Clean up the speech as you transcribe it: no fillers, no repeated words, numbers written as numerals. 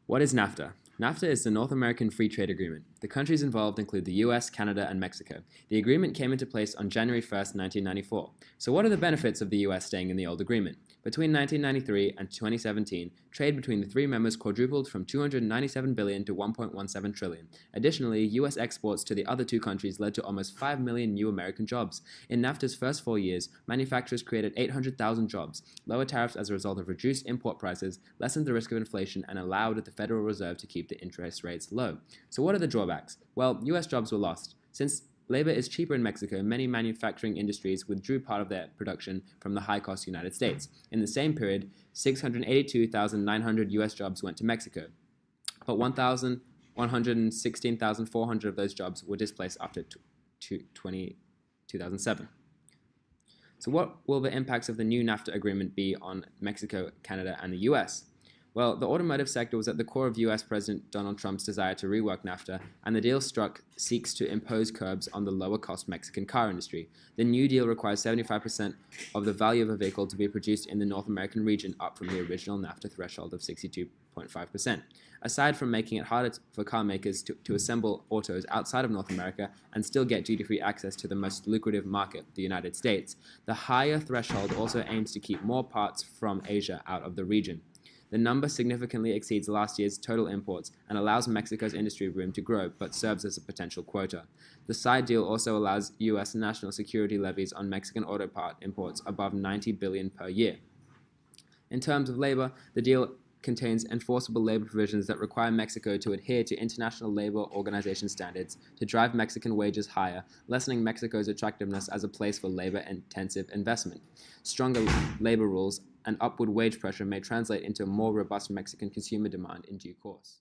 What is Nafta? Nafta is the North American Free Trade Agreement. The countries involved include the US, Canada, and Mexico. The agreement came into place on January 1st, 1994. So what are the benefits of the US staying in the old agreement? Between 1993 and 2017, trade between the three members quadrupled from $297 billion to $1.17 trillion. Additionally, US exports to the other two countries led to almost 5 million new American jobs. In NAFTA's first 4 years, manufacturers created 800,000 jobs. Lower tariffs as a result of reduced import prices lessened the risk of inflation and allowed the Federal Reserve to keep the interest rates low. So what are the drawbacks? Well, US jobs were lost. Since labor is cheaper in Mexico, many manufacturing industries withdrew part of their production from the high-cost United States. In the same period, 682,900 US jobs went to Mexico, but 116,400 of those jobs were displaced after 2007. So what will the impacts of the new NAFTA agreement be on Mexico, Canada, and the US? Well, the automotive sector was at the core of US President Donald Trump's desire to rework NAFTA, and the deal struck seeks to impose curbs on the lower-cost Mexican car industry. The new deal requires 75% of the value of a vehicle to be produced in the North American region, up from the original NAFTA threshold of 62.5%. Aside from making it harder for car makers to assemble autos outside of North America and still get duty-free access to the most lucrative market, the United States, the higher threshold also aims to keep more parts from Asia out of the region. The number significantly exceeds last year's total imports and allows Mexico's industry room to grow, but serves as a potential quota. The side deal also allows U.S. national security levies on Mexican auto part imports above $90 billion per year. In terms of labor, the deal contains enforceable labor provisions that require Mexico to adhere to International Labor Organization standards to drive Mexican wages higher, lessening Mexico's attractiveness as a place for labor-intensive investment. Stronger labor rules and upward wage pressure may translate into a more robust Mexican consumer demand in due course.